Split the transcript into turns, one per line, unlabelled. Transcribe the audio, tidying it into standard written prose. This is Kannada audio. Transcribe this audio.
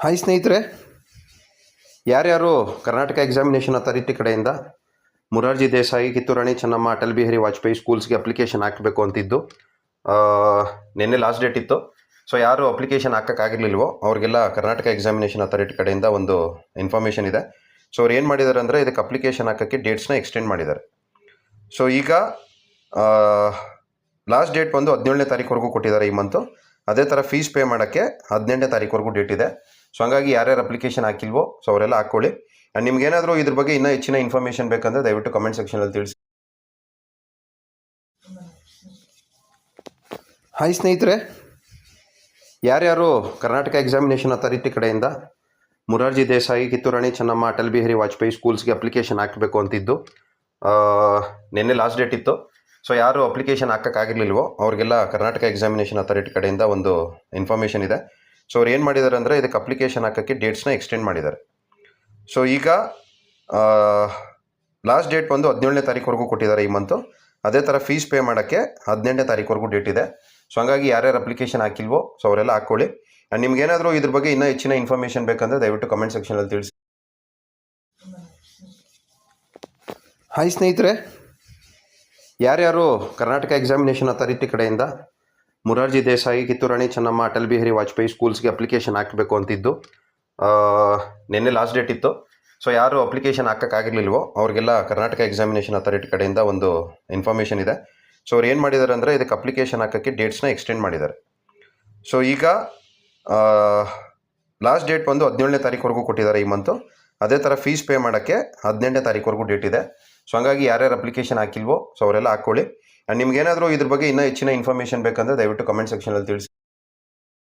ಹಾಯ್ ಸ್ನೇಹಿತರೆ, ಯಾರ್ಯಾರು ಕರ್ನಾಟಕ ಎಕ್ಸಾಮಿನೇಷನ್ ಅಥಾರಿಟಿ ಕಡೆಯಿಂದ ಮುರಾರ್ಜಿ ದೇಸಾಯಿ, ಕಿತ್ತೂರಾಣಿ ಚೆನ್ನಮ್ಮ, ಅಟಲ್ ಬಿಹಾರಿ ವಾಜಪೇಯಿ ಸ್ಕೂಲ್ಸ್ಗೆ ಅಪ್ಲಿಕೇಶನ್ ಹಾಕಬೇಕು ಅಂತಿದ್ದು ನಿನ್ನೆ ಲಾಸ್ಟ್ ಡೇಟ್ ಇತ್ತು. ಸೊ ಯಾರು ಅಪ್ಲಿಕೇಶನ್ ಹಾಕೋಕ್ಕಾಗಿರ್ಲಿಲ್ವೋ ಅವ್ರಿಗೆಲ್ಲ ಕರ್ನಾಟಕ ಎಕ್ಸಾಮಿನೇಷನ್ ಅಥಾರಿಟಿ ಕಡೆಯಿಂದ ಒಂದು ಇನ್ಫಾರ್ಮೇಷನ್ ಇದೆ. ಸೊ ಅವ್ರು ಏನು ಮಾಡಿದ್ದಾರೆ ಅಂದರೆ ಇದಕ್ಕೆ ಅಪ್ಲಿಕೇಶನ್ ಹಾಕೋಕ್ಕೆ ಡೇಟ್ಸ್ನ ಎಕ್ಸ್ಟೆಂಡ್ ಮಾಡಿದ್ದಾರೆ. ಸೊ ಈಗ ಲಾಸ್ಟ್ ಡೇಟ್ ಬಂದು 17ನೇ ತಾರೀಕುವರೆಗೂ ಕೊಟ್ಟಿದ್ದಾರೆ ಈ ಮಂತು. ಅದೇ ಥರ ಫೀಸ್ ಪೇ ಮಾಡೋಕ್ಕೆ 18ನೇ ತಾರೀಕುವರೆಗೂ ಡೇಟ್ ಇದೆ. ಸೊ ಹಂಗಾಗಿ ಯಾರ್ಯಾರು ಅಪ್ಲಿಕೇಶನ್ ಹಾಕಿಲ್ವೋ ಸೊ ಅವರೆಲ್ಲ ಹಾಕ್ಕೊಳ್ಳಿ. ಆ್ಯಂಡ್ ನಿಮ್ಗೇನಾದರೂ ಇದ್ರ ಬಗ್ಗೆ ಇನ್ನೂ ಹೆಚ್ಚಿನ ಇನ್ಫಾರ್ಮೇಷನ್ ಬೇಕಂದರೆ ದಯವಿಟ್ಟು ಕಮೆಂಟ್ ಸೆಕ್ಷನಲ್ಲಿ ತಿಳಿಸಿ. ಹಾಯ್ ಸ್ನೇಹಿತರೆ, ಯಾರ್ಯಾರು ಕರ್ನಾಟಕ ಎಕ್ಸಾಮಿನೇಷನ್ ಅಥಾರಿಟಿ ಕಡೆಯಿಂದ ಮುರಾರ್ಜಿ ದೇಸಾಯಿ, ಕಿತ್ತೂರಾಣಿ ಚೆನ್ನಮ್ಮ, ಅಟಲ್ ಬಿಹಾರಿ ವಾಜಪೇಯಿ ಸ್ಕೂಲ್ಸ್ಗೆ ಅಪ್ಲಿಕೇಶನ್ ಹಾಕಬೇಕು ಅಂತಿದ್ದು ನಿನ್ನೆ ಲಾಸ್ಟ್ ಡೇಟ್ ಇತ್ತು. ಸೊ ಯಾರು ಅಪ್ಲಿಕೇಶನ್ ಹಾಕೋಕ್ಕಾಗಿರ್ಲಿಲ್ವೋ ಅವ್ರಿಗೆಲ್ಲ ಕರ್ನಾಟಕ ಎಕ್ಸಾಮಿನೇಷನ್ ಅಥಾರಿಟಿ ಕಡೆಯಿಂದ ಒಂದು ಇನ್ಫಾರ್ಮೇಷನ್ ಇದೆ. ಸೊ ಅವ್ರು ಏನು ಮಾಡಿದ್ದಾರೆ ಅಂದರೆ ಇದಕ್ಕೆ ಅಪ್ಲಿಕೇಶನ್ ಹಾಕೋಕ್ಕೆ ಡೇಟ್ಸ್ನ ಎಕ್ಸ್ಟೆಂಡ್ ಮಾಡಿದ್ದಾರೆ. ಸೊ ಈಗ ಲಾಸ್ಟ್ ಡೇಟ್ ಬಂದು 17ನೇ ತಾರೀಕುವರೆಗೂ ಕೊಟ್ಟಿದ್ದಾರೆ ಈ ಮಂತು. ಅದೇ ಥರ ಫೀಸ್ ಪೇ ಮಾಡೋಕ್ಕೆ 18ನೇ ತಾರೀಕುವರೆಗೂ ಡೇಟ್ ಇದೆ. ಸೊ ಹಂಗಾಗಿ ಯಾರ್ಯಾರು ಅಪ್ಲಿಕೇಶನ್ ಹಾಕಿಲ್ವೋ ಸೊ ಅವರೆಲ್ಲ ಹಾಕ್ಕೊಳ್ಳಿ. ಆ್ಯಂಡ್ ನಿಮ್ಗೇನಾದರೂ ಇದ್ರ ಬಗ್ಗೆ ಇನ್ನೂ ಹೆಚ್ಚಿನ ಇನ್ಫಾರ್ಮೇಷನ್ ಬೇಕಂದರೆ ದಯವಿಟ್ಟು ಕಮೆಂಟ್ ಸೆಕ್ಷನಲ್ಲಿ ತಿಳಿಸಿ. ಹಾಯ್ ಸ್ನೇಹಿತರೆ, ಯಾರ್ಯಾರು ಕರ್ನಾಟಕ ಎಕ್ಸಾಮಿನೇಷನ್ ಅಥಾರಿಟಿ ಕಡೆಯಿಂದ ಮುರಾರ್ಜಿ ದೇಸಾಯಿ, ಕಿತ್ತೂರಾಣಿ ಚೆನ್ನಮ್ಮ, ಅಟಲ್ ಬಿಹಾರಿ ವಾಜಪೇಯಿ ಸ್ಕೂಲ್ಸ್ಗೆ ಅಪ್ಲಿಕೇಶನ್ ಹಾಕಬೇಕು ಅಂತಿದ್ದು ನಿನ್ನೆ ಲಾಸ್ಟ್ ಡೇಟ್ ಇತ್ತು. ಸೊ ಯಾರು ಅಪ್ಲಿಕೇಶನ್ ಹಾಕೋಕ್ಕಾಗಿರ್ಲಿಲ್ವೋ ಅವ್ರಿಗೆಲ್ಲ ಕರ್ನಾಟಕ ಎಕ್ಸಾಮಿನೇಷನ್ ಅಥಾರಿಟಿ ಕಡೆಯಿಂದ ಒಂದು ಇನ್ಫಾರ್ಮೇಷನ್ ಇದೆ. ಸೊ ಅವ್ರು ಏನು ಮಾಡಿದ್ದಾರೆ ಅಂದರೆ ಇದಕ್ಕೆ ಅಪ್ಲಿಕೇಶನ್ ಹಾಕೋಕ್ಕೆ ಡೇಟ್ಸ್ನ ಎಕ್ಸ್ಟೆಂಡ್ ಮಾಡಿದ್ದಾರೆ. ಸೊ ಈಗ ಲಾಸ್ಟ್ ಡೇಟ್ ಬಂದು 17ನೇ ತಾರೀಕುವರೆಗೂ ಕೊಟ್ಟಿದ್ದಾರೆ ಈ ಮಂತು. ಅದೇ ಥರ ಫೀಸ್ ಪೇ ಮಾಡೋಕ್ಕೆ 18ನೇ ತಾರೀಕುವರೆಗೂ ಡೇಟ್ ಇದೆ. ಸೊ ಹಂಗಾಗಿ ಯಾರ್ಯಾರು ಅಪ್ಲಿಕೇಶನ್ ಹಾಕಿಲ್ವೋ ಸೊ ಅವರೆಲ್ಲ ಹಾಕ್ಕೊಳ್ಳಿ. ಆ್ಯಂಡ್ ನಿಮ್ಗೇನಾದರೂ ಇದ್ರ ಬಗ್ಗೆ ಇನ್ನೂ ಹೆಚ್ಚಿನ ಇನ್ಫಾರ್ಮೇಷನ್ ಬೇಕಂದರೆ ದಯವಿಟ್ಟು ಕಮೆಂಟ್ ಸೆಕ್ಷನಲ್ಲಿ ತಿಳಿಸಿ.